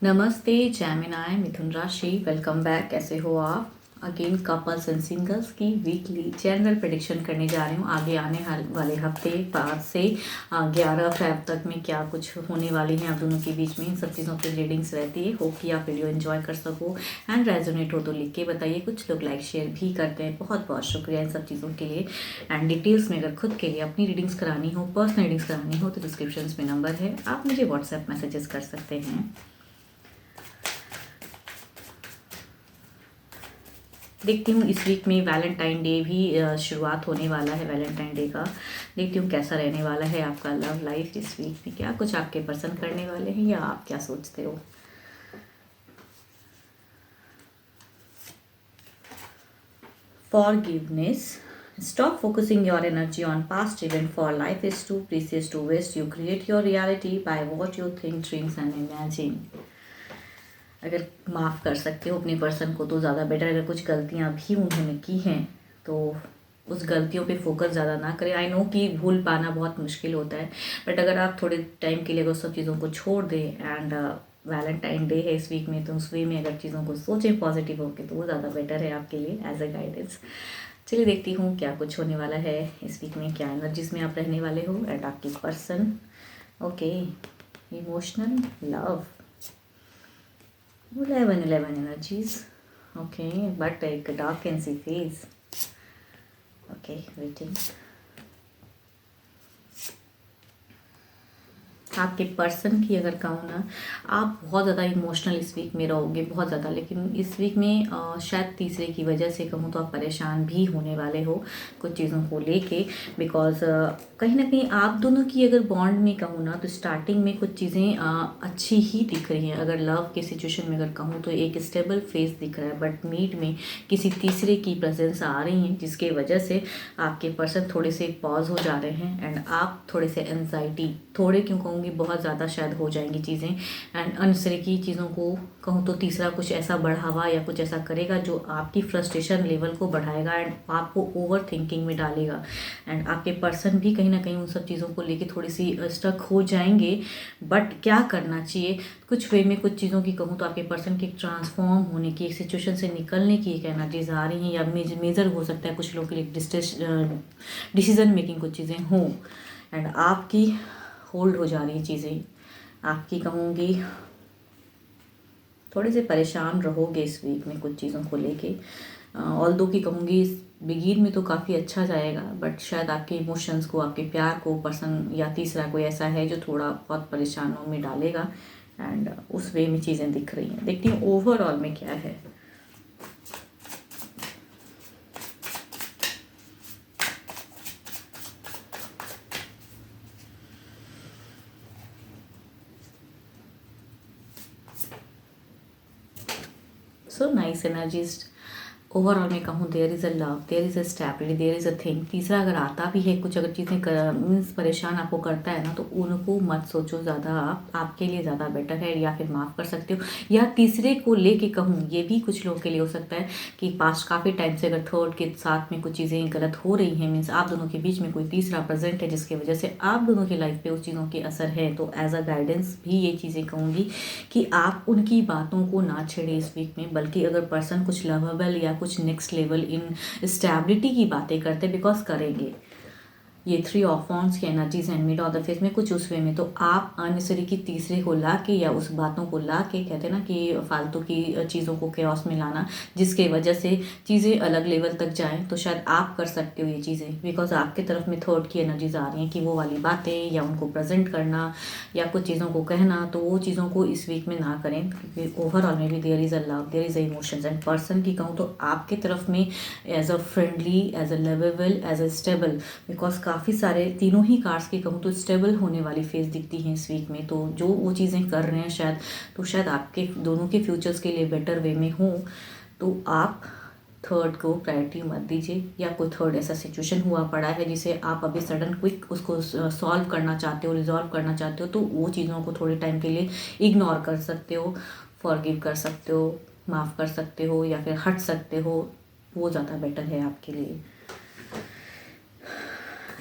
नमस्ते जेमिनी मिथुन राशि, welcome back. कैसे हो आप? अगेन कपल्स एंड सिंगल्स की वीकली जनरल प्रेडिक्शन करने जा रही हूँ। आगे आने वाले हफ्ते 5 से 11 फरवरी तक में क्या कुछ होने वाली हैं आप दोनों के बीच में, इन सब चीज़ों की रीडिंग्स रहती है। होप कि आप वीडियो एंजॉय कर सको एंड रेजोनेट हो तो लिख के बताइए। कुछ लोग लाइक शेयर भी करते हैं, बहुत बहुत शुक्रिया इन सब चीज़ों के लिए। एंड डिटेल्स में अगर खुद के लिए अपनी रीडिंग्स करानी हो, पर्सनल रीडिंग्स करानी हो तो डिस्क्रिप्शन में नंबर है, आप मुझे व्हाट्सएप मैसेजेस कर सकते हैं। देखती हूँ इस वीक में वैलेंटाइन डे भी शुरुआत होने वाला है, वैलेंटाइन डे का। देखती हूँ कैसा रहने वाला है आपका लव लाइफ इस वीक में, क्या कुछ आपके पसंद करने वाले हैं या आप क्या सोचते हो। Forgiveness. Stop focusing your energy on past event, for life is too precious to waste. You create your reality by what you think, dreams and imagine. अगर माफ़ कर सकते हो अपने पर्सन को तो ज़्यादा बेटर। अगर कुछ गलतियाँ भी उन्होंने की हैं तो उस गलतियों पे फोकस ज़्यादा ना करें। आई नो कि भूल पाना बहुत मुश्किल होता है, बट अगर आप थोड़े टाइम के लिए अगर सब चीज़ों को छोड़ दें एंड वैलेंटाइन डे है इस वीक में, तो उस वे में अगर चीज़ों को सोचें पॉजिटिव होकर तो वो ज़्यादा बेटर है आपके लिए एज अ गाइडेंस। चलिए देखती हूँ क्या कुछ होने वाला है इस वीक में, क्या एनर्जीज में आप रहने वाले हो एंड आपकी person. Okay, emotional love 11 energies. Okay, but एक dark and see face. Okay, waiting. आपके पर्सन की अगर कहूँ ना, आप बहुत ज़्यादा इमोशनल इस वीक में रहोगे, बहुत ज़्यादा। लेकिन इस वीक में शायद तीसरे की वजह से कहूँ तो आप परेशान भी होने वाले हो कुछ चीज़ों को लेके। बिकॉज कहीं ना कहीं आप दोनों की अगर बॉन्ड में कहूँ ना तो स्टार्टिंग में कुछ चीज़ें अच्छी ही दिख रही हैं। अगर लव के सिचुएशन में अगर कहूँ तो एक स्टेबल फेस दिख रहा है, बट मीट में किसी तीसरे की प्रेजेंस आ रही है जिसके वजह से आपके पर्सन थोड़े से पॉज हो जा रहे हैं एंड आप थोड़े से एनजाइटी, थोड़े क्यों कहूँगी बहुत ज़्यादा शायद हो जाएंगी चीज़ें। एंड अनसरे की चीज़ों को कहूँ तो तीसरा कुछ ऐसा बढ़ावा या कुछ ऐसा करेगा जो आपकी फ्रस्ट्रेशन लेवल को बढ़ाएगा एंड आपको ओवर थिंकिंग में डालेगा। एंड आपके पर्सन भी कहीं ना कहीं उन सब चीज़ों को लेके थोड़ी सी स्टक हो जाएंगे। बट क्या करना चाहिए, कुछ वे में कुछ चीज़ों की कहूँ तो आपके पर्सन के ट्रांसफॉर्म होने की, एक सिचुएशन से निकलने की एक एनर्जीज आ रही हैं, या मेजर हो सकता है कुछ लोगों के लिए डिसीजन मेकिंग कुछ चीज़ें हों एंड आपकी होल्ड हो जा रही है चीज़ें। आपकी कहूँगी थोड़े से परेशान रहोगे इस वीक में कुछ चीज़ों को लेके। ऑल दो की कहूँगी बिगिन में तो काफ़ी अच्छा जाएगा, बट शायद आपके इमोशंस को, आपके प्यार को पर्सन या तीसरा कोई ऐसा है जो थोड़ा बहुत परेशानों में डालेगा एंड उस वे में चीज़ें दिख रही हैं। देखती हूँ ओवरऑल में क्या है। So nice energies. ओवरऑल मैं कहूँ there is a love, there is a stability, there is a thing. तीसरा अगर आता भी है कुछ, अगर चीज़ें मीन्स परेशान आपको करता है ना, तो उनको मत सोचो ज़्यादा। आप आपके लिए ज़्यादा बेटर है, या फिर माफ़ कर सकते हो। या तीसरे को लेके कहूँ, ये भी कुछ लोगों के लिए हो सकता है कि पास्ट काफ़ी टाइम से अगर थर्ड के साथ में कुछ चीज़ें गलत हो रही हैं, मीन्स आप दोनों के बीच में कोई तीसरा प्रेजेंट है जिसकी वजह से आप दोनों की लाइफ पे उस चीज़ों के असर है, तो एज अ गाइडेंस भी ये चीज़ें कहूँगी कि आप उनकी बातों को ना छेड़े इस वीक में। बल्कि अगर पर्सन कुछ लवेबल या कुछ नेक्स्ट लेवल इन स्टेबिलिटी की बातें करते, बिकॉज करेंगे ये 3 ऑफ वॉन्ड्स की energies and mid of the face में कुछ उस वे में, तो आप अननेसेसरी की तीसरे को ला के या उस बातों को ला के, कहते हैं ना कि फालतू की चीज़ों को केओस में लाना जिसके वजह से चीज़ें अलग लेवल तक जाएं, तो शायद आप कर सकते हो ये चीज़ें। बिकॉज आपके तरफ में थर्ड की एनर्जीज आ रही हैं कि वो वाली बातें या उनको प्रेजेंट करना या कुछ चीज़ों को कहना, तो वो चीज़ों को इस वीक में ना करें। क्योंकि ओवरऑल में भी there is a love, there is a emotions and person की कहूँ तो आपके तरफ में as a friendly, as a lovable, as a stable. Because काफ़ी सारे तीनों ही कार्ड्स की कहूँ तो स्टेबल होने वाली फेज दिखती हैं इस वीक में। तो जो वो चीज़ें कर रहे हैं शायद, तो शायद आपके दोनों के फ्यूचर्स के लिए बेटर वे में हो, तो आप थर्ड को प्रायोरिटी मत दीजिए। या कोई थर्ड ऐसा सिचुएशन हुआ पड़ा है जिसे आप अभी सडन क्विक उसको सॉल्व करना चाहते हो, रिजॉल्व करना चाहते हो, तो वो चीज़ों को थोड़े टाइम के लिए इग्नोर कर सकते हो, फॉरगिव कर सकते हो, माफ़ कर सकते हो, या फिर हट सकते हो। वो ज़्यादा बेटर है आपके लिए।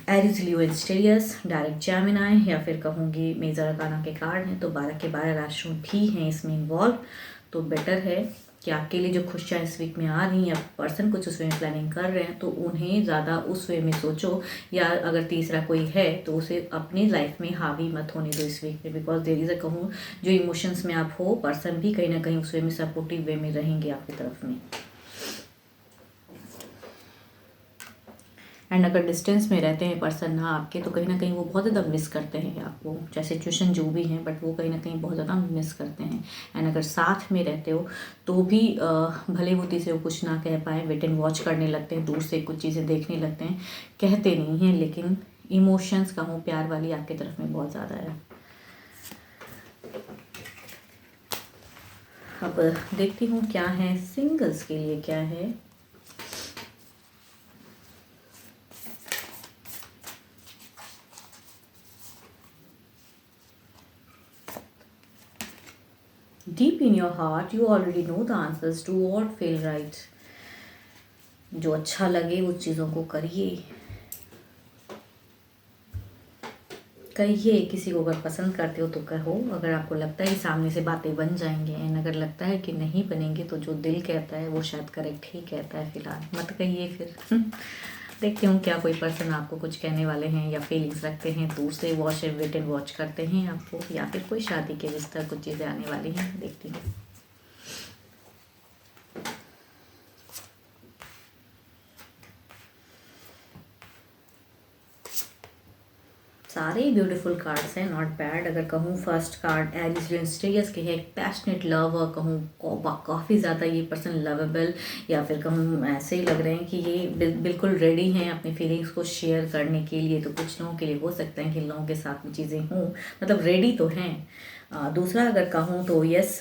एरीज, लियो एंड स्टेरियस, डायरेक्ट जेमिनी, या फिर कहूँगी मेजर अरकाना के कार्ड हैं तो 12 के 12 राशियों भी हैं इसमें इन्वॉल्व। तो बेटर है कि आपके लिए जो खुशियाँ इस वीक में आ रही हैं या पर्सन कुछ उस वे में प्लानिंग कर रहे हैं तो उन्हें ज़्यादा उस वे में सोचो, या अगर तीसरा कोई है तो उसे अपनी लाइफ में हावी मत होने दो इस वीक में, बिकॉज देयर इज़ अ कहूँ जो इमोशंस में आप हो, पर्सन भी कहीं ना कहीं उस वे में सपोर्टिव वे में रहेंगे आपकी तरफ में। एंड अगर डिस्टेंस में रहते हैं पर्सन ना आपके तो कहीं ना कहीं वो बहुत ज़्यादा मिस करते हैं आपको, चाहे सिचुएशन जो भी हैं, बट वो कहीं ना कहीं बहुत ज़्यादा मिस करते हैं। एंड अगर साथ में रहते हो तो भी भले वो तीसरे को कुछ ना कह पाए, वेट एंड वॉच करने लगते हैं, दूर से कुछ चीज़ें देखने लगते हैं, कहते नहीं हैं, लेकिन इमोशंस कहूँ प्यार वाली आपकी तरफ में बहुत ज़्यादा है। अब देखती हूँ क्या है सिंगल्स के लिए, क्या है। Deep in your heart, you already know the answers to what feel right. जो अच्छा लगे उस चीज़ों को करिए, कहिए। किसी को अगर पसंद करते हो तो कहो, अगर आपको लगता है कि सामने से बातें बन जाएंगे, एंड अगर लगता है कि नहीं बनेंगे तो जो दिल कहता है वो शायद करेक्ट ही कहता है, फिलहाल मत कहिए फिर। देखती हूँ क्या कोई पर्सन आपको कुछ कहने वाले हैं या फीलिंग्स रखते हैं, दूर से watch and wait and watch करते हैं आपको, या फिर कोई शादी के रिश्ता कुछ चीज़ें आने वाली हैं, देखती हूँ। सारे ब्यूटीफुल कार्ड्स हैं, नॉट बैड। अगर कहूँ फर्स्ट कार्ड एरीज स्टेरियस के है, पैशनेट लव, और कहूँ काफ़ी ज़्यादा ये पर्सन लवेबल, या फिर कहूँ ऐसे ही लग रहे हैं कि ये बिल्कुल रेडी हैं अपनी फीलिंग्स को शेयर करने के लिए। तो कुछ लोगों के लिए हो सकता है कि लोगों के साथ में चीज़ें हों, मतलब रेडी तो हैं। दूसरा अगर कहूँ तो यस,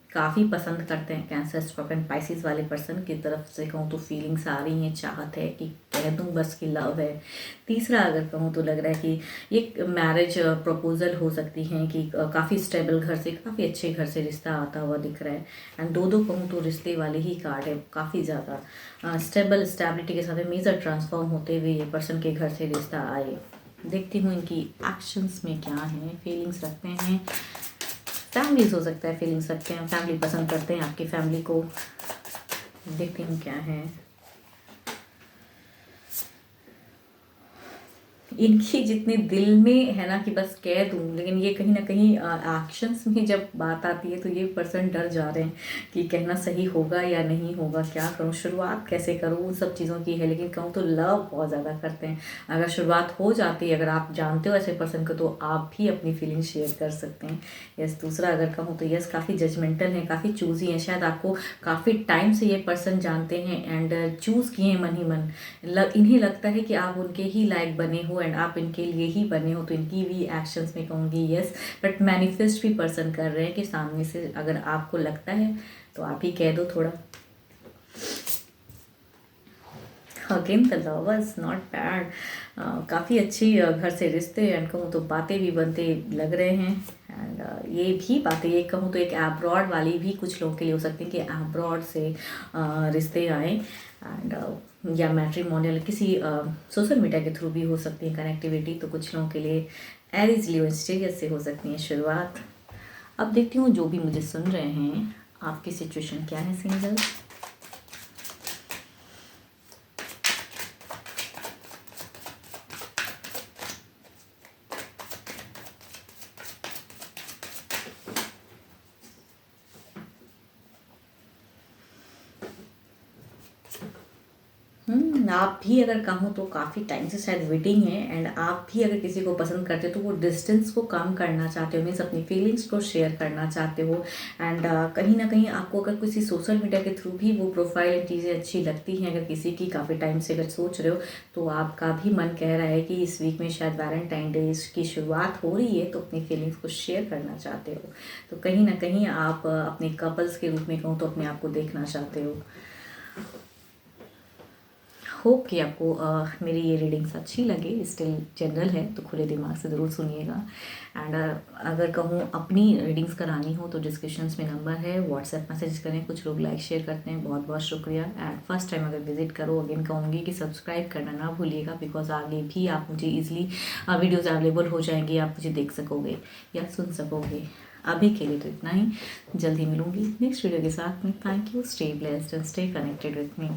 काफ़ी पसंद करते हैं कैंसर, स्कॉर्पियन, पाइसिस वाले पर्सन की तरफ से कहूँ तो फीलिंग्स आ रही हैं, चाहत है कि कह दूँ बस की लव है। तीसरा अगर कहूँ तो लग रहा है कि ये मैरिज प्रपोजल हो सकती हैं, कि काफ़ी स्टेबल घर से, काफ़ी अच्छे घर से रिश्ता आता हुआ दिख रहा है। एंड दो कहूँ तो रिश्ते वाले ही कार्ड है, काफ़ी ज़्यादा स्टेबल, स्टेबिलिटी के साथ मेजर ट्रांसफॉर्म होते हुए ये पर्सन के घर से रिश्ता आए। देखती हूँ इनकी एक्शंस में क्या है, फीलिंग्स रखते हैं, फैमिलीज हो सकता है फीलिंग्स रखते हैं, फैमिली पसंद करते हैं आपकी फैमिली को। देखती हूँ क्या है। इनकी जितने दिल में है ना कि बस कह दूँ, लेकिन ये कहीं ना कहीं एक्शंस में जब बात आती है तो ये पर्सन डर जा रहे हैं कि कहना सही होगा या नहीं होगा, क्या करूँ, शुरुआत कैसे करूँ, उन सब चीज़ों की है। लेकिन कहूँ तो लव बहुत ज़्यादा करते हैं। अगर शुरुआत हो जाती है, अगर आप जानते हो ऐसे पर्सन को, तो आप भी अपनी फीलिंग शेयर कर सकते हैं। यस, दूसरा अगर कहूँ तो यस, काफ़ी जजमेंटल हैं, काफ़ी चूज़ी हैं, शायद आपको काफ़ी टाइम से ये पर्सन जानते हैं एंड चूज़ किए हैं मन ही मन। इन्हें लगता है कि आप उनके ही लायक बने हो एंड आप इनके लिए ही बने हो, तो इनकी भी एक्शंस में कहूँगी यस। बट मैनिफेस्ट भी पर्सन कर रहे हैं कि सामने से अगर आपको लगता है तो आप ही कह दो थोड़ा। Again the lovers, not bad. काफ़ी अच्छी घर से रिश्ते, एंड कहूँ तो बातें भी बनते लग रहे हैं। एंड ये भी बातें, ये कहूँ तो एक एब्रॉड वाली भी कुछ लोगों के लिए हो सकती है कि एब्रॉड से रिश्ते आए, एंड या मैट्रिमोनियल किसी सोशल मीडिया के थ्रू भी हो सकती है कनेक्टिविटी। तो कुछ लोगों के लिए एरीज, लियो, स्टेरियस से हो सकती है शुरुआत। अब देखती हूँ जो भी मुझे सुन रहे हैं, आपकी सिचुएशन क्या है सिंगल। आप भी अगर कहूँ तो काफ़ी टाइम से शायद वेटिंग है, एंड आप भी अगर किसी को पसंद करते हो तो वो डिस्टेंस को कम करना चाहते हो, मीन्स अपनी फीलिंग्स को शेयर करना चाहते हो। एंड कहीं ना कहीं आपको अगर किसी सोशल मीडिया के थ्रू भी वो प्रोफाइल चीज़ें अच्छी लगती हैं, अगर किसी की काफ़ी टाइम से अगर सोच रहे हो, तो आपका भी मन कह रहा है कि इस वीक में शायद वैलेंटाइन डे की शुरुआत हो रही है, तो अपनी फीलिंग्स को शेयर करना चाहते हो। तो कहीं ना कहीं आप अपने कपल्स के रूप में कहूँ तो अपने आप को देखना चाहते हो। होप कि आपको मेरी ये रीडिंग्स अच्छी लगे। स्टिल जनरल है तो खुले दिमाग से ज़रूर सुनिएगा। एंड अगर कहूँ अपनी रीडिंग्स करानी हो तो डिस्क्रिप्शंस में नंबर है, व्हाट्सएप मैसेज करें। कुछ लोग लाइक शेयर करते हैं, बहुत बहुत शुक्रिया। एंड फर्स्ट टाइम अगर विजिट करो, अगेन कहूँगी कि सब्सक्राइब करना ना भूलिएगा, बिकॉज आगे भी आप मुझे ईजिली वीडियोज़ अवेलेबल हो जाएंगी, आप मुझे देख सकोगे या सुन सकोगे। अभी के लिए तो इतना ही, जल्दी मिलूंगी नेक्स्ट वीडियो के साथ में। Thank you, stay blessed and stay connected with me.